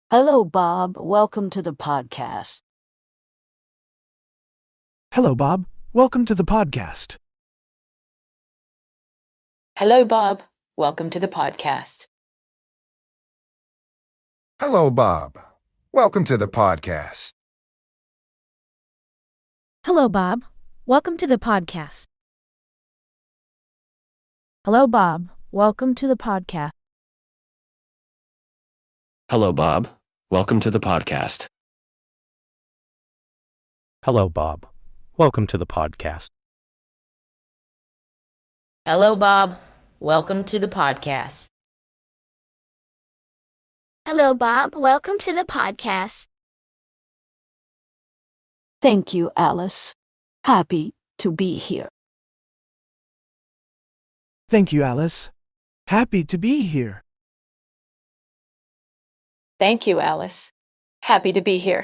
Hello, Bob. Welcome to the podcast. Hello, Bob. Welcome to the podcast. Hello, Bob. Welcome to the podcast. Hello, Bob. Welcome to the podcast. Hello, Bob. Welcome to the podcast. Hello, Bob. Welcome to the podcast. Hello, Bob. Welcome to the podcast. Hello, Bob. Welcome to the podcast. Hello, Bob. Welcome to the podcast. Hello, Bob. Welcome to the podcast. Thank you, Alice. Happy to be here. Thank you, Alice. Happy to be here. Thank you, Alice. Happy to be here.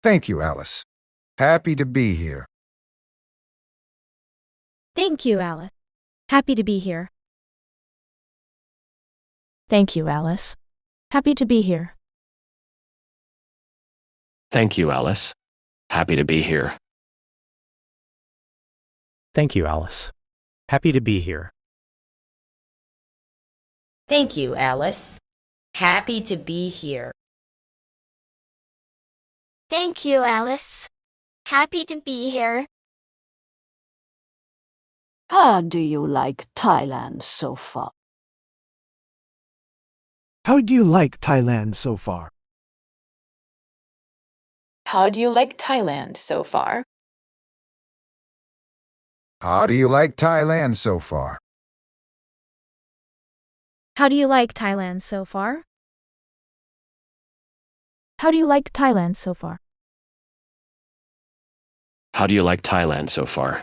Thank you, Alice. Happy to be here. Thank you, Alice. Happy to be here. Thank you, Alice. Happy to be here. Thank you, Alice. Happy to be here. Thank you, Alice. Happy to be here. Thank you, Alice. Happy to be here. Thank you, Alice. Happy to be here. How do you like Thailand so far? How do you like Thailand so far? How do you like Thailand so far? How do you like Thailand so far? How do you like Thailand so far? How do you like Thailand so far? How do you like Thailand so far?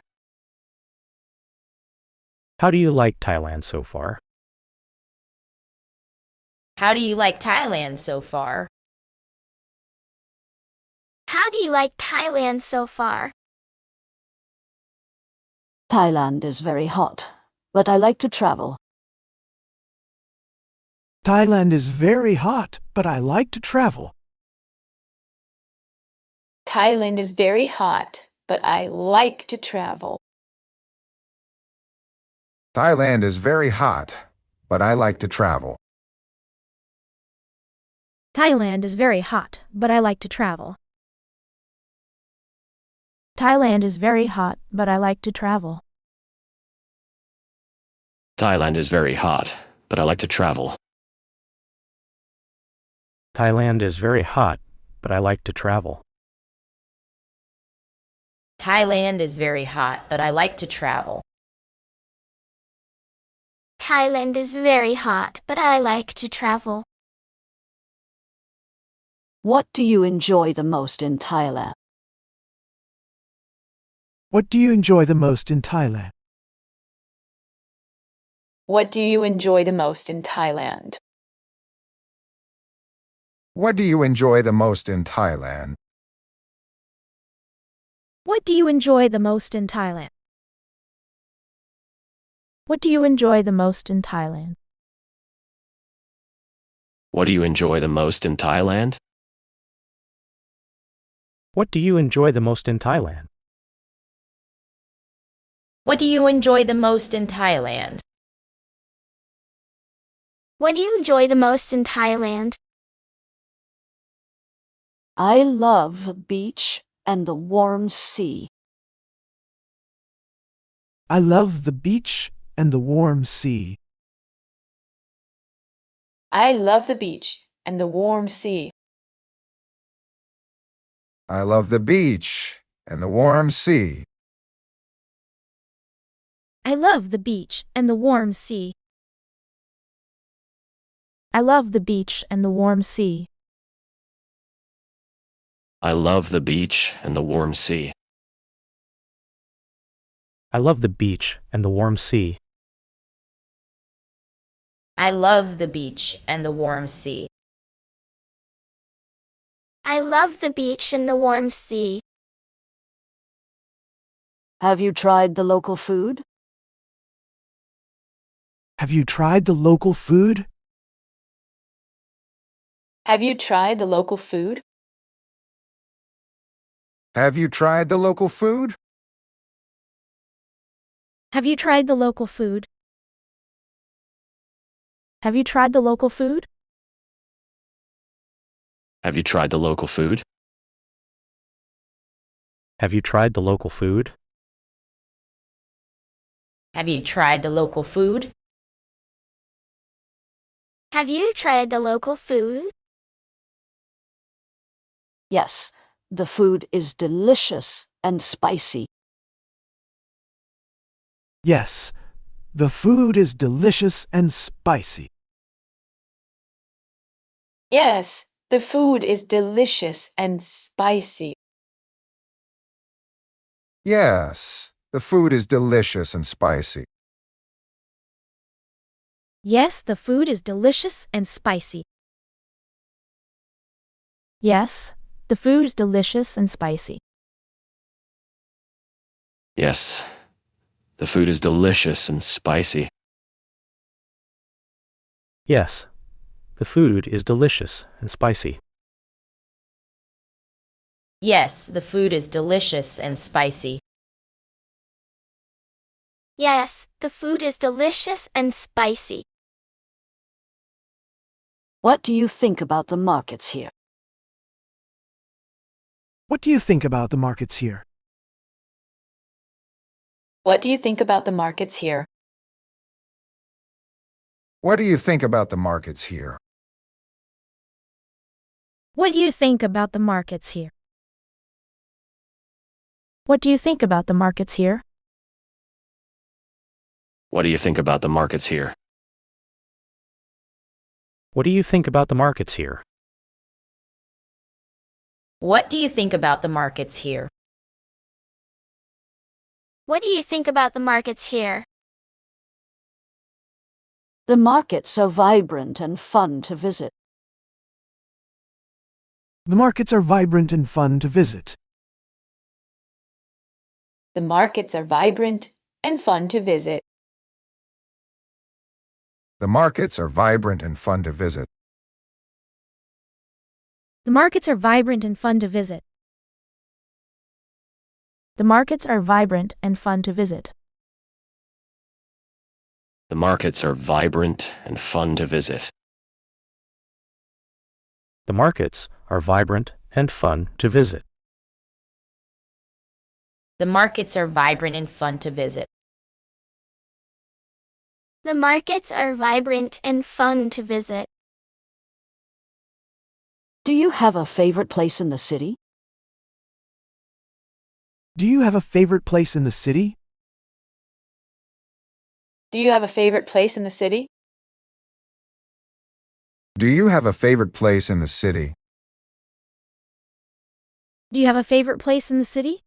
How do you like Thailand so far? How do you like Thailand so far? How do you like Thailand so far? Thailand is very hot, but I like to travel. Thailand is very hot, but I like to travel. Thailand is very hot, but I like to travel. Thailand is very hot, but I like to travel. Thailand is very hot, but I like to travel. Thailand is very hot, but I like to travel. Thailand is very hot, but I like to travel. Thailand is very hot, but I like to travel. Thailand is very hot, but I like to travel. Thailand is very hot, but I like to travel. What do you enjoy the most in Thailand? What do you enjoy the most in Thailand? What do you enjoy the most in Thailand? What do you enjoy the most in Thailand? What do you enjoy the most in Thailand? What do you enjoy the most in Thailand? What do you enjoy the most in Thailand? What do you enjoy the most in Thailand? What do you enjoy the most in Thailand? What do you enjoy the most in Thailand? I love the beach and the warm sea. I love the beach and the warm sea. I love the beach and the warm sea. I love the beach and the warm sea. I love the beach and the warm sea. I love the beach and the warm sea. I love the beach and the warm sea. I love the beach and the warm sea. I love the beach and the warm sea. I love the beach and the warm sea. Have you tried the local food? Have you tried the local food? Have you tried the local food? Have you tried the local food? Have you tried the local food? Have you tried the local food? Have you tried the local food? Have you tried the local food? Have you tried the local food? Have you tried the local food? Yes, the food is delicious and spicy. Yes, the food is delicious and spicy. Yes, the food is delicious and spicy. Yes, the food is delicious and spicy. Yes, the food is delicious and spicy. Yes, the food is delicious and spicy. Yes, the food is delicious and spicy. Yes, the food is delicious and spicy. Yes, the food is delicious and spicy. Yes, the food is delicious and spicy. What do you think about the markets here? What do you think about the markets here? What do you think about the markets here? What do you think about the markets here? What do you think about the markets here? What do you think about the markets here? What do you think about the markets here? What do you think about the markets here? What do you think about the markets here? What do you think about the markets here? The markets are vibrant and fun to visit. The markets are vibrant and fun to visit. The markets are vibrant and fun to visit. The markets are vibrant and fun to visit. The markets are vibrant and fun to visit. The markets are vibrant and fun to visit. The markets are vibrant and fun to visit. The markets are vibrant and fun to visit. The markets are vibrant and fun to visit. The markets are vibrant and fun to visit. Do you have a favorite place in the city? Do you have a favorite place in the city? Do you have a favorite place in the city? Do you have a favorite place in the city? Do you have a favorite place in the city?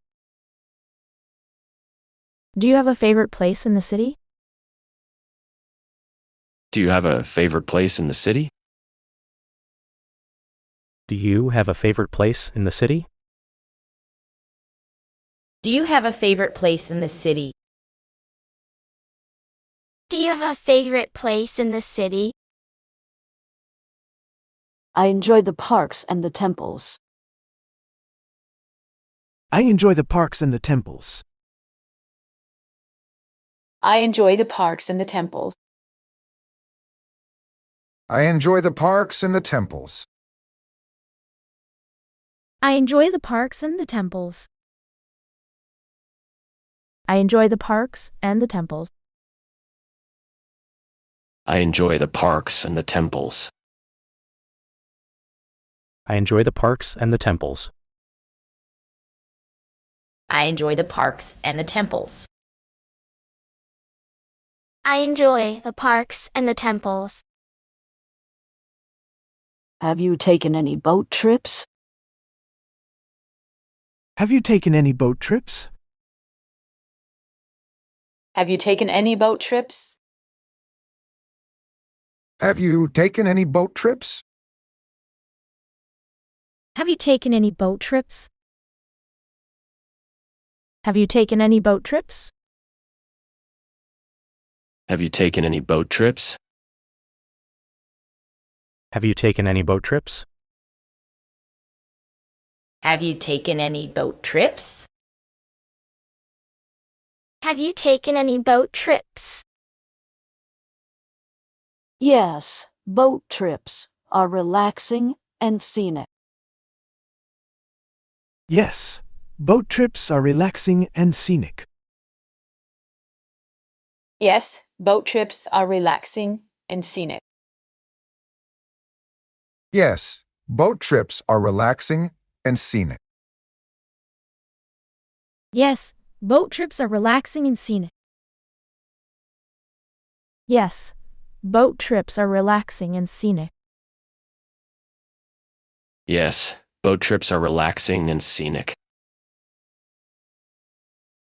Do you have a favorite place in the city? Do you have a favorite place in the city? Do you have a favorite place in the city? Do you have a favorite place in the city? Do you have a favorite place in the city? I enjoy the parks and the temples. I enjoy the parks and the temples. I enjoy the parks and the temples. I enjoy the parks and the temples. I enjoy the parks and the temples. I enjoy the parks and the temples. I enjoy the parks and the temples. I enjoy the parks and the temples. I enjoy the parks and the temples. I enjoy the parks and the temples. Have you taken any boat trips? Have you taken any boat trips? Have you taken any boat trips? Have you taken any boat trips? Have you taken any boat trips? Have you taken any boat trips? Have you taken any boat trips? Have you taken any boat trips? Have you taken any boat trips? Have you taken any boat trips? Yes, boat trips are relaxing and scenic. Yes, boat trips are relaxing and scenic. Yes, boat trips are relaxing and scenic. Yes, boat trips are relaxing and scenic. Yes, boat trips are relaxing and scenic. Yes, boat trips are relaxing and scenic. Yes, boat trips are relaxing and scenic.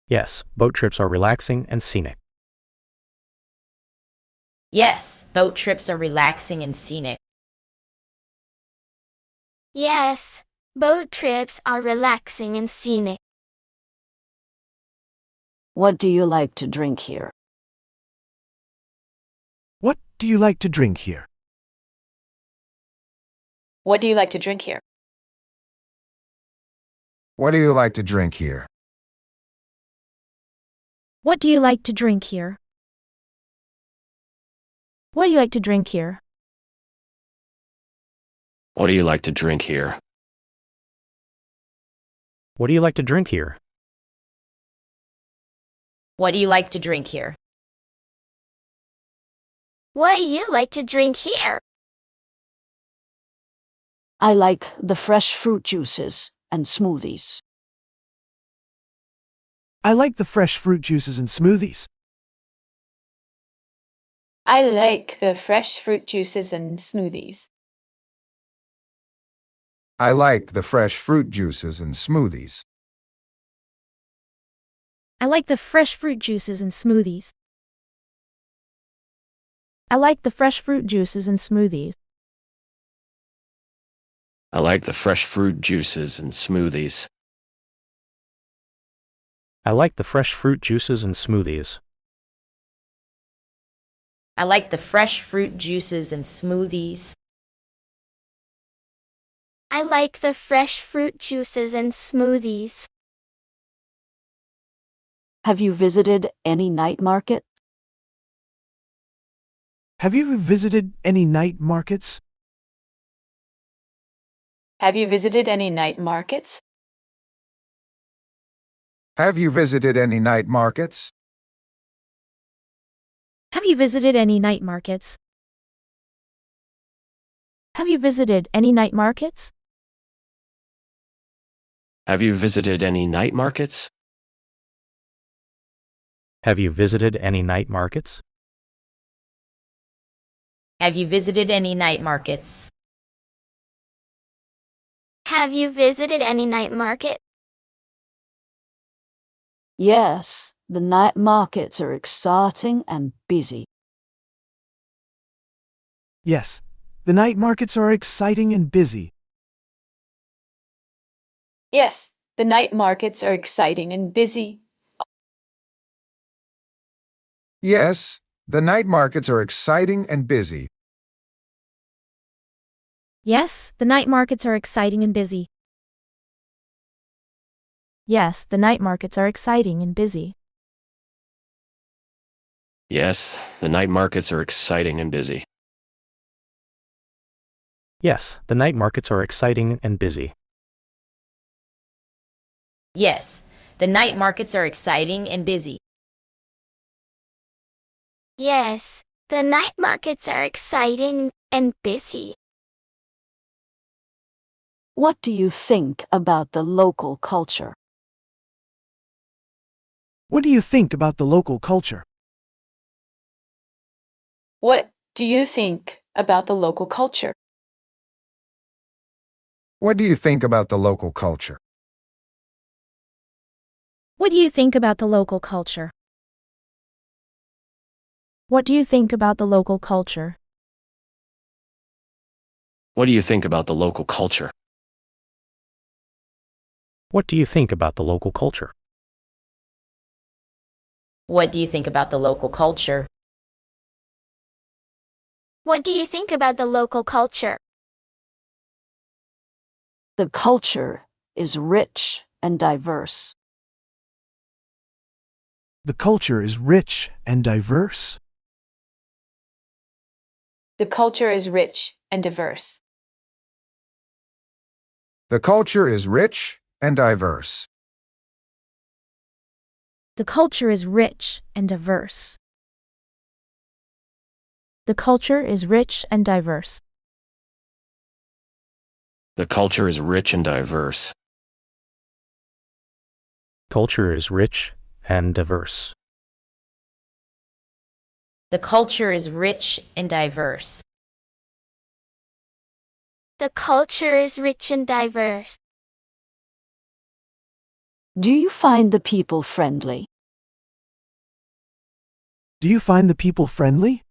Yes, boat trips are relaxing and scenic. Yes, boat trips are relaxing and scenic. Yes, boat trips are relaxing and scenic. What do you like to drink here? What do you like to drink here? What do you like to drink here? What do you like to drink here? What do you like to drink here? What do you like to drink here? What do you like to drink here? What do you like to drink here? What do you like to drink here? What do you like to drink here? I like the fresh fruit juices and smoothies. I like the fresh fruit juices and smoothies. I like the fresh fruit juices and smoothies. I like the fresh fruit juices and smoothies. I like the fresh fruit juices and smoothies. I like the fresh fruit juices and smoothies. I like the fresh fruit juices and smoothies. I like the fresh fruit juices and smoothies. I like the fresh fruit juices and smoothies. I like the fresh fruit juices and smoothies. Have you visited any night market? Have you visited any night markets? Have you visited any night markets? Have you visited any night markets? Have you visited any night markets? Have you visited any night markets? Have you visited any night markets? Have you visited any night markets? Have you visited any night markets? Have you visited any night market? Yes, the night markets are exciting and busy. Yes, the night markets are exciting and busy. Yes, the night markets are exciting and busy. Yes, the night markets are exciting and busy. Yes, the night markets are exciting and busy. Yes, the night markets are exciting and busy. Yes, the night markets are exciting and busy. Yes, the night markets are exciting and busy. Yes, the night markets are exciting and busy. Yes, the night markets are exciting and busy. What do you think about the local culture? What do you think about the local culture? What do you think about the local culture? What do you think about the local culture? What do you think about the local culture? What do you think about the local culture? What do you think about the local culture? What do you think about the local culture? What do you think about the local culture? What do you think about the local culture? The culture is rich and diverse. The culture is rich and diverse. The culture is rich and diverse. The culture is rich and diverse. The culture is rich and diverse. The culture is rich and diverse. The culture is rich and diverse. Culture is rich and diverse. The culture is rich and diverse. The culture is rich and diverse. Do you find the people friendly? Do you find the people friendly?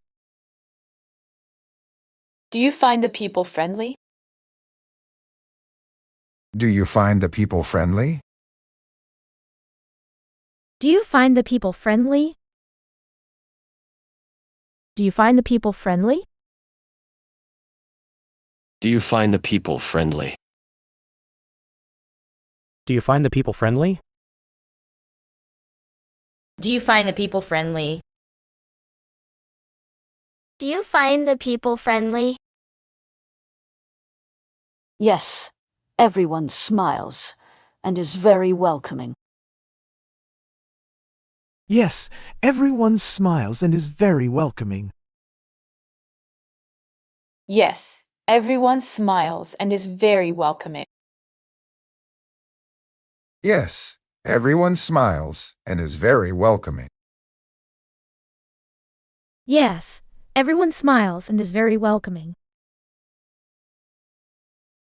Do you find the people friendly? Do you find the people friendly? Do you find the people friendly? Do you find the people friendly? Do you find the people friendly? Do you find the people friendly? Do you find the people friendly? Do you find the people friendly? Yes, everyone smiles and is very welcoming. Yes, everyone smiles and is very welcoming. Yes, everyone smiles and is very welcoming. Yes, everyone smiles and is very welcoming. Yes, everyone smiles and is very welcoming.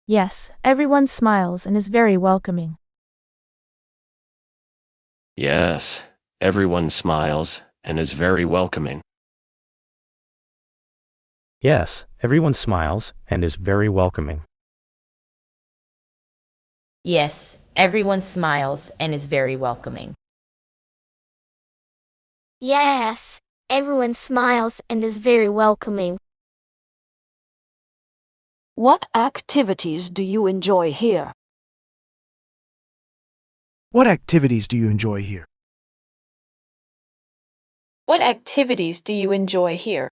Yes, everyone smiles and is very welcoming. Yes, everyone smiles and is very welcoming. Yes, everyone smiles and is very welcoming. Yes, everyone smiles and is very welcoming. Yes, everyone smiles and is very welcoming. What activities do you enjoy here? What activities do you enjoy here? What activities do you enjoy here?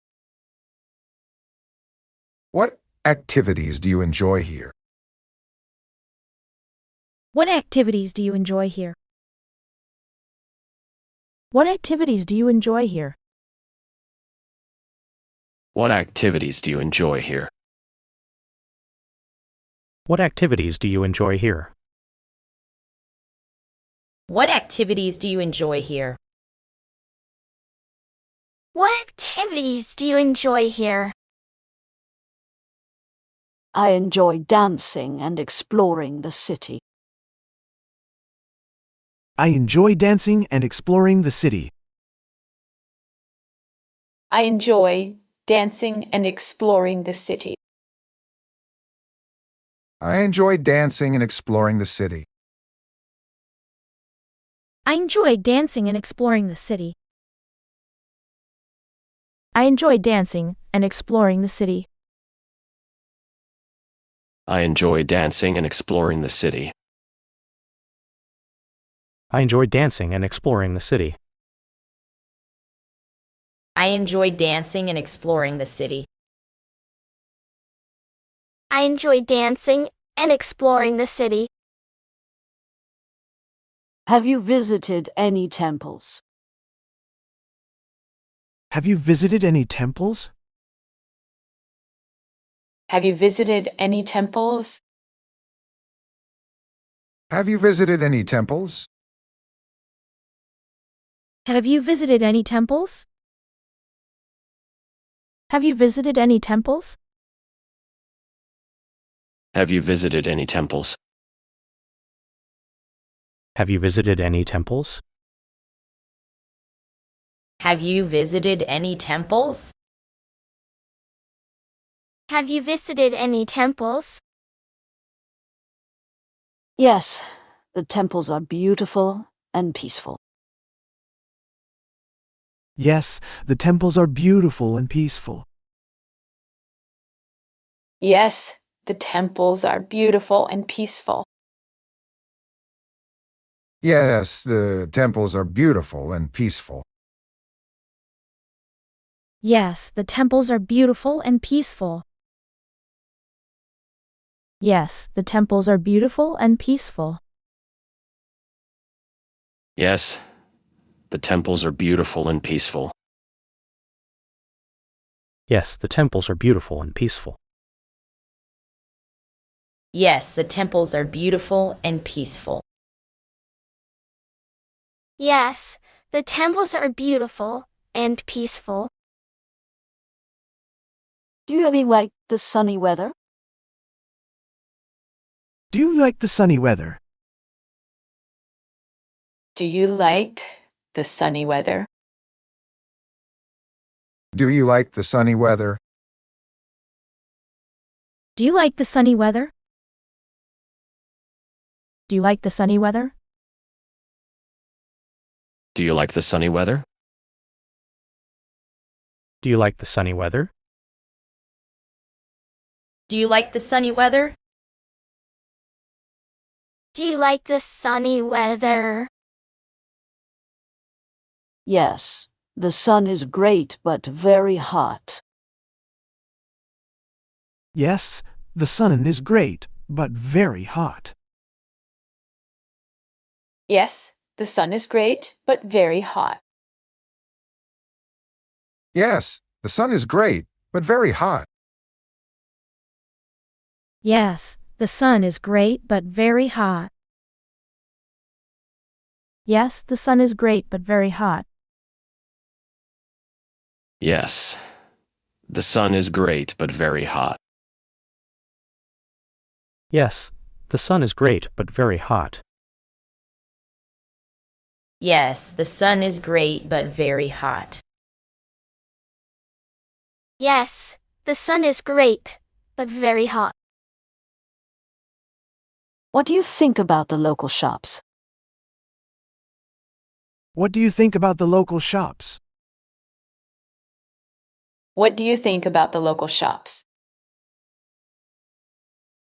What activities do you enjoy here? What activities do you enjoy here? What activities do you enjoy here? What activities do you enjoy here? What activities do you enjoy here? What activities do you enjoy here? What activities do you enjoy here? I enjoy dancing and exploring the city. I enjoy dancing and exploring the city. I enjoy dancing and exploring the city. I enjoy dancing and exploring the city. I enjoy dancing and exploring the city. I enjoy dancing and exploring the city. I enjoy dancing and exploring the city. I enjoy dancing and exploring the city. I enjoy dancing and exploring the city. I enjoy dancing and exploring the city. Have you visited any temples? Have you visited any temples? Have you visited any temples? Have you visited any temples? Have you visited any temples? Have you visited any temples? Have you visited any temples? Have you visited any temples? Have you visited any temples? Have you visited any temples? Yes, the temples are beautiful and peaceful. Yes, the temples are beautiful and peaceful. Yes, the temples are beautiful and peaceful. Yes, the temples are beautiful and peaceful. Yes, the temples are beautiful and peaceful. Yes, the temples are beautiful and peaceful. Yes, the temples are beautiful and peaceful. Yes, the temples are beautiful and peaceful. Yes, the temples are beautiful and peaceful. Yes, the temples are beautiful and peaceful. Do you really like the sunny weather? Do you like the sunny weather? Do you like the sunny weather? Do you like the sunny weather? Do you like the sunny weather? Do you like the sunny weather? Do you like the sunny weather? Do you like the sunny weather? Do you like the sunny weather? Do you like the sunny weather? Yes, the sun is great but very hot. Yes, the sun is great, but very hot. Yes, the sun is great, but very hot. Yes, the sun is great, but very hot. Yes, the sun is great but very hot. Yes, the sun is great but very hot. Yes, the sun is great but very hot. Yes, the sun is great but very hot. Yes, the sun is great but very hot. Yes, the sun is great, but very hot. What do you think about the local shops? What do you think about the local shops? What do you think about the local shops?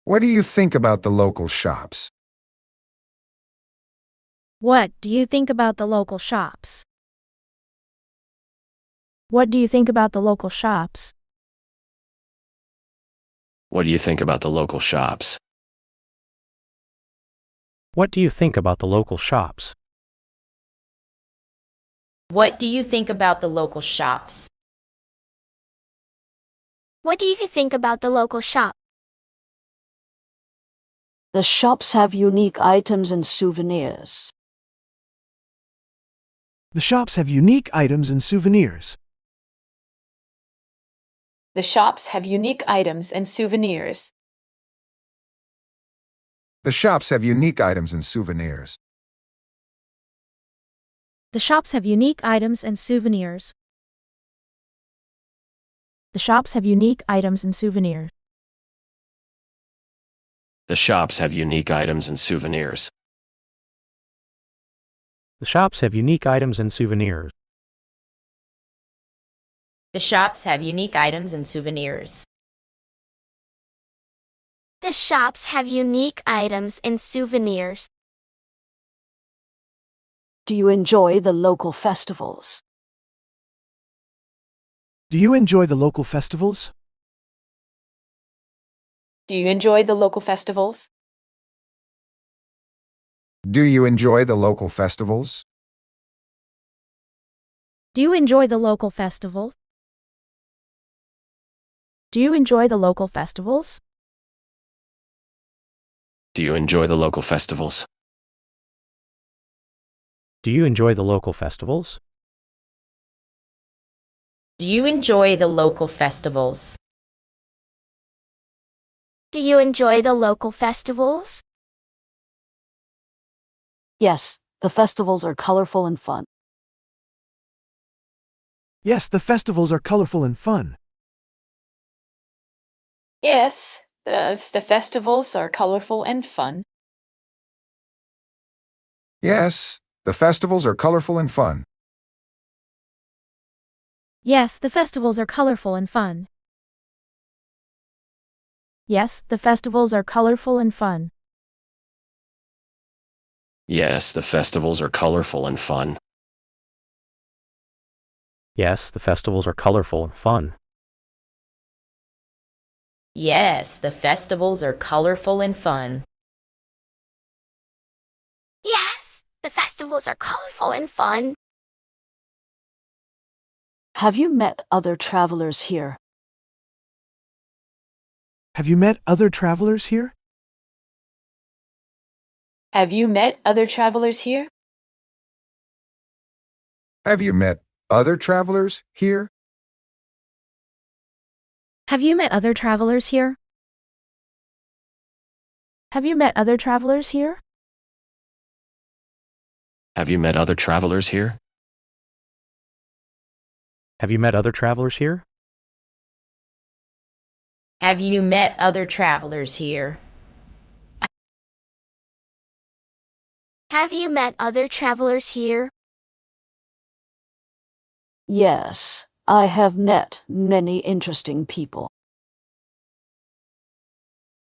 What do you think about the local shops? What do you think about the local shops? What do you think about the local shops? What do you think about the local shops? What do you think about the local shops? What do you think about the local shops? What do you think about the local shop? The shops have unique items and souvenirs. The shops have unique items and souvenirs. The shops have unique items and souvenirs. The shops have unique items and souvenirs. The shops have unique items and souvenirs. The shops have unique items and souvenirs. The shops have unique items and souvenirs. The shops have unique items and souvenirs. The shops have unique items and souvenirs. The shops have unique items and souvenirs. Do you enjoy the local festivals? Do you enjoy the local festivals? Do you enjoy the local festivals? Do you enjoy the local festivals? Do you enjoy the local festivals? Do you enjoy the local festivals? Do you enjoy the local festivals? Do you enjoy the local festivals? Do you enjoy the local festivals? Do you enjoy the local festivals? Yes, the festivals are colorful and fun. Yes, the festivals are colorful and fun. Yes, the festivals are colorful and fun. Yes, the festivals are colorful and fun. Yes, the festivals are colorful and fun. Yes, the festivals are colorful and fun. Yes, the festivals are colorful and fun. Yes, the festivals are colorful and fun. Yes, the festivals are colorful and fun. Yes, the festivals are colorful and fun. Have you met other travelers here? Have you met other travelers here? Have you met other travelers here? Have you met other travelers here? Have you met other travelers here? Have you met other travelers here? Have you met other travelers here? Have you met other travelers here? Have you met other travelers here? Have you met other travelers here? Yes, I have met many interesting people.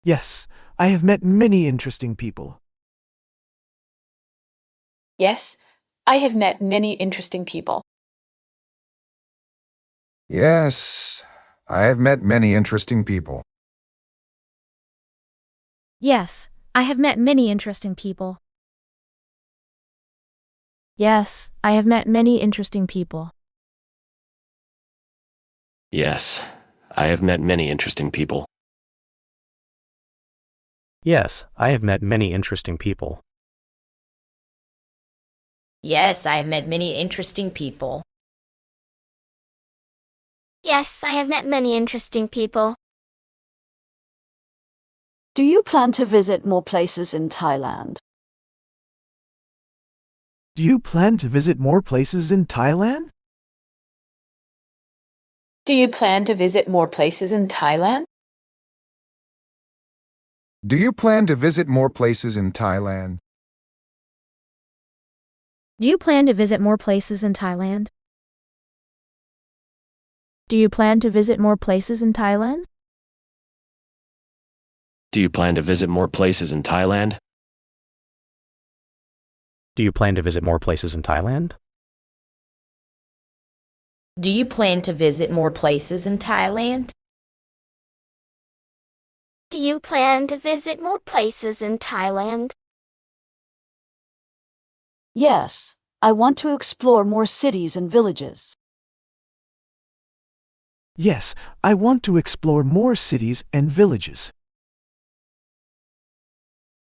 Yes, I have met many interesting people. Yes, I have met many interesting people. Yes, I have met many interesting people. Yes, I have met many interesting people. Yes, I have met many interesting people. Yes, I have met many interesting people. Yes, I have met many interesting people. Yes, I have met many interesting people. Yes, I have met many interesting people. Do you plan to visit more places in Thailand? Do you plan to visit more places in Thailand? Do you plan to visit more places in Thailand? Do you plan to visit more places in Thailand? Do you plan to visit more places in Thailand? Do you plan to visit more places in Thailand? Do you plan to visit more places in Thailand? Do you plan to visit more places in Thailand? Do you plan to visit more places in Thailand? Do you plan to visit more places in Thailand? Yes, I want to explore more cities and villages. Yes, I want to explore more cities and villages.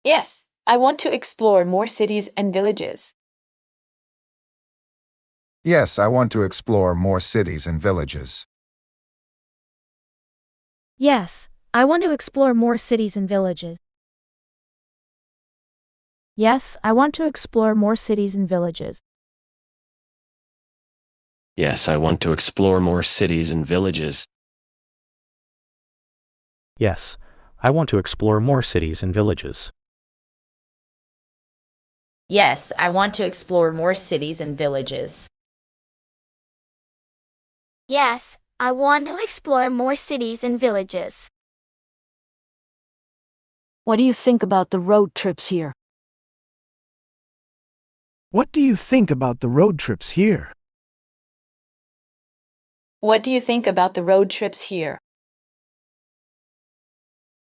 Yes, I want to explore more cities and villages. Yes, I want to explore more cities and villages. Yes, I want to explore more cities and villages. Yes, I want to explore more cities and villages. Yes, I want to explore more cities and villages. Yes, I want to explore more cities and villages. Yes, I want to explore more cities and villages. Yes, I want to explore more cities and villages. What do you think about the road trips here? What do you think about the road trips here? What do you think about the road trips here?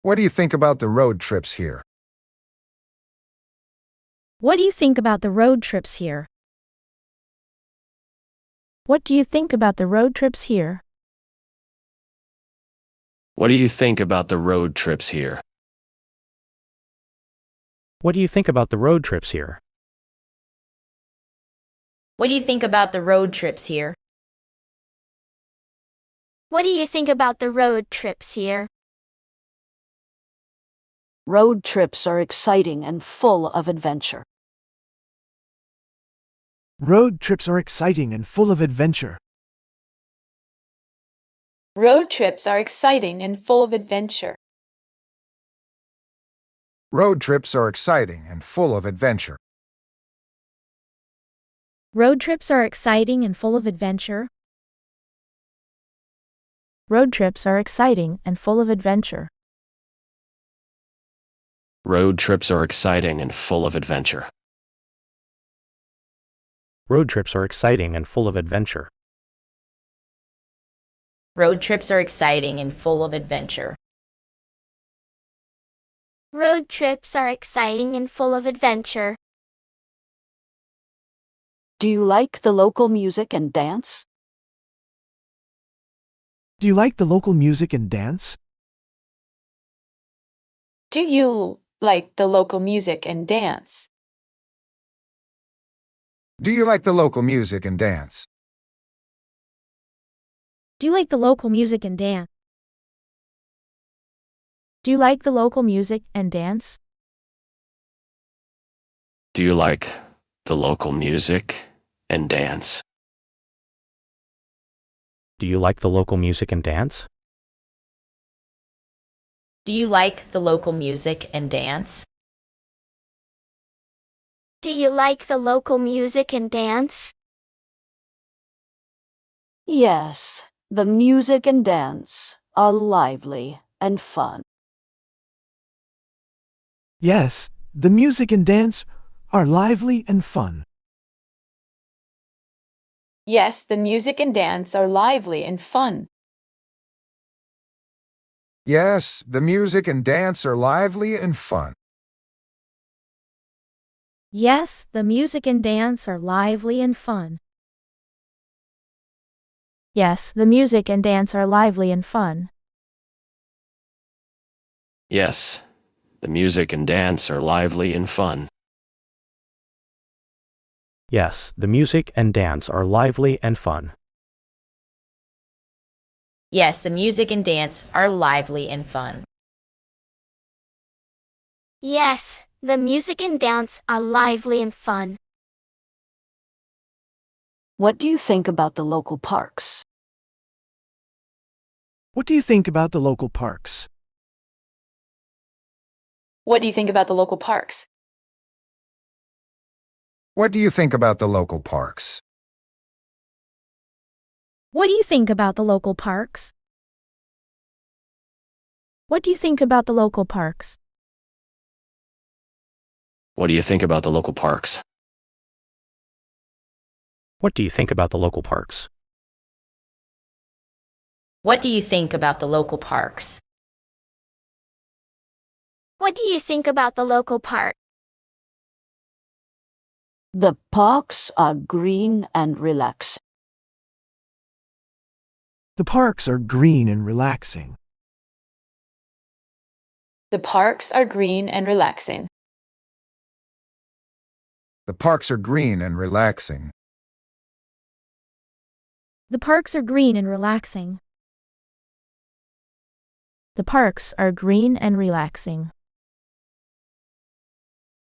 What do you think about the road trips here? What do you think about the road trips here? What do you think about the road trips here? What do you think about the road trips here? What do you think about the road trips here? What do you think about the road trips here? What do you think about the road trips here? Road trips are exciting and full of adventure. Road trips are exciting and full of adventure. Road trips are exciting and full of adventure. Road trips are exciting and full of adventure. Road trips are exciting and full of adventure. Road trips are exciting and full of adventure. Road trips are exciting and full of adventure. Road trips are exciting and full of adventure. Road trips are exciting and full of adventure. Road trips are exciting and full of adventure. Do you like the local music and dance? Do you like the local music and dance? Do you like the local music and dance? Do you like the local music and dance? Do you like the local music and dance? Do you like the local music and dance? Do you like the local music and dance? Do you like the local music and dance? Do you like the local music and dance? Do you like the local music and dance? Yes, the music and dance are lively and fun. Yes, the music and dance are lively and fun. Yes, the music and dance are lively and fun. Yes, the music and dance are lively and fun. Yes, the music and dance are lively and fun. Yes, the music and dance are lively and fun. Yes, the music and dance are lively and fun. Yes, the music and dance are lively and fun. Yes, the music and dance are lively and fun. Yes, the music and dance are lively and fun. What do you think about the local parks? What do you think about the local parks? What do you think about the local parks? What do you think about the local parks? What do you think about the local parks? What do you think about the local parks? What do you think about the local parks? What do you think about the local parks? What do you think about the local parks? What do you think about the local park? The parks are green and relaxing. The parks are green and relaxing. The parks are green and relaxing. The parks are green and relaxing. The parks are green and relaxing. The parks are green and relaxing.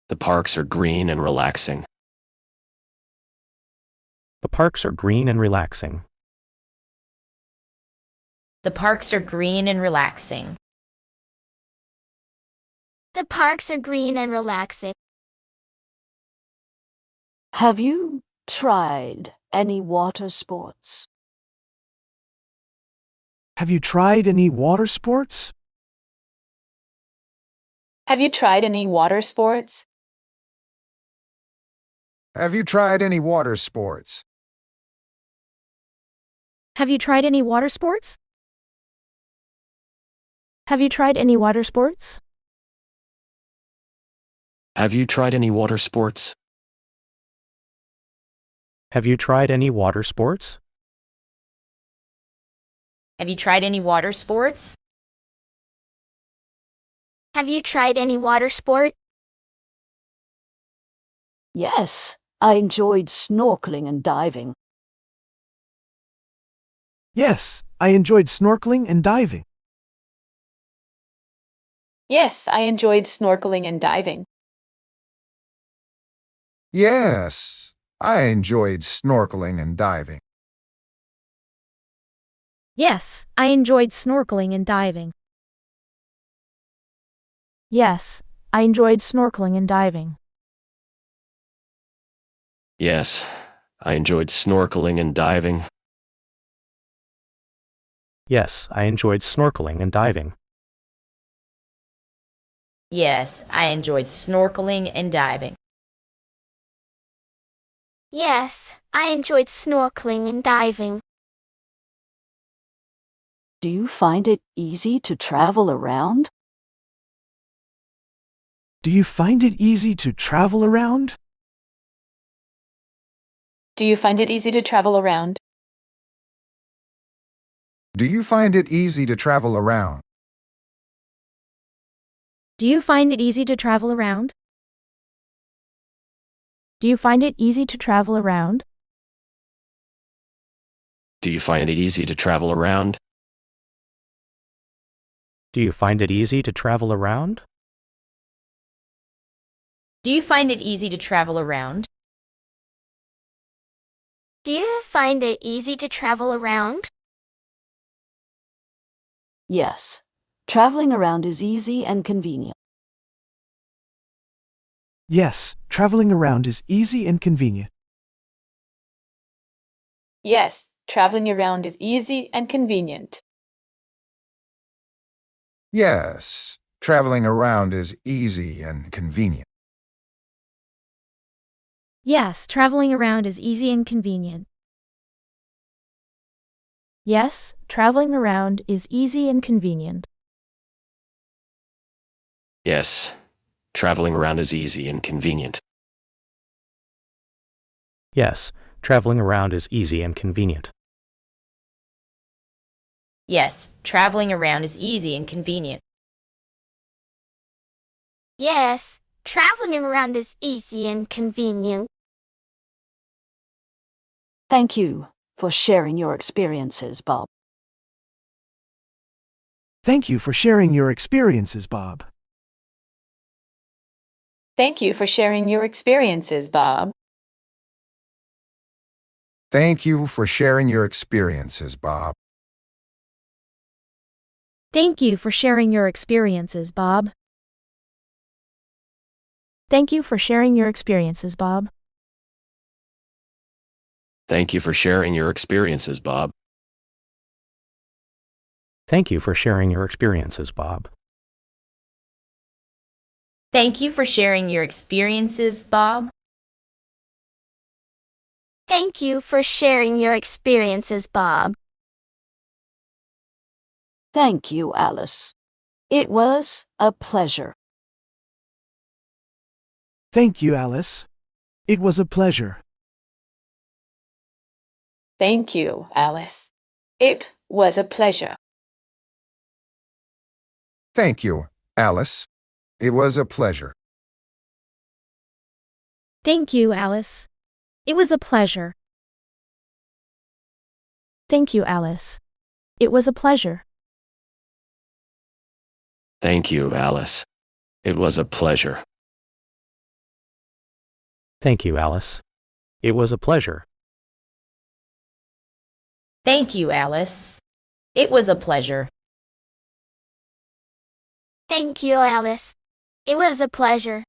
The parks are green and relaxing. The parks are green and relaxing. The parks are green and relaxing. The parks are green and relaxing. Have you tried any water sports? Have you tried any water sports? Have you tried any water sports? Have you tried any water sports? Have you tried any water sports? Have you tried any water sports? Have you tried any water sports? Have you tried any water sports? Have you tried any water sports? Have you tried any water sport? Yes, I enjoyed snorkeling and diving. Yes, I enjoyed snorkeling and diving. Yes, I enjoyed snorkeling and diving. Yes, I enjoyed snorkeling and diving. Yes, I enjoyed snorkeling and diving. Yes, I enjoyed snorkeling and diving. Yes, I enjoyed snorkeling and diving. Yes, I enjoyed snorkeling and diving. Yes, I enjoyed snorkeling and diving. Yes, I enjoyed snorkeling and diving. Do you find it easy to travel around? Do you find it easy to travel around? Do you find it easy to travel around? Do you find it easy to travel around? Do you find it easy to travel around? Do you find it easy to travel around? Do you find it easy to travel around? Do you find it easy to travel around? Do you find it easy to travel around? Do you find it easy to travel around? Yes. Traveling around is easy and convenient. Yes, traveling around is easy and convenient. Yes, traveling around is easy and convenient. Yes, traveling around is easy and convenient. Yes, traveling around is easy and convenient. Yes, traveling around is easy and convenient. Yes. Traveling around is easy and convenient. Yes, traveling around is easy and convenient. Yes, traveling around is easy and convenient. Yes, traveling around is easy and convenient. Thank you for sharing your experiences, Bob. Thank you for sharing your experiences, Bob. Thank you for sharing your experiences, Bob. Thank you for sharing your experiences, Bob. Thank you for sharing your experiences, Bob. Thank you for sharing your experiences, Bob. Thank you for sharing your experiences, Bob. Thank you for sharing your experiences, Bob. Thank you for sharing your experiences, Bob. Thank you for sharing your experiences, Bob. Thank you, Alice. It was a pleasure. Thank you, Alice. It was a pleasure. Thank you, Alice. It was a pleasure. Thank you, Alice. It was a pleasure. Thank you, Alice. It was a pleasure. Thank you, Alice. It was a pleasure. Thank you, Alice. It was a pleasure. Thank you, Alice. It was a pleasure. Thank you, Alice. It was a pleasure. Thank you, Alice. It was a pleasure.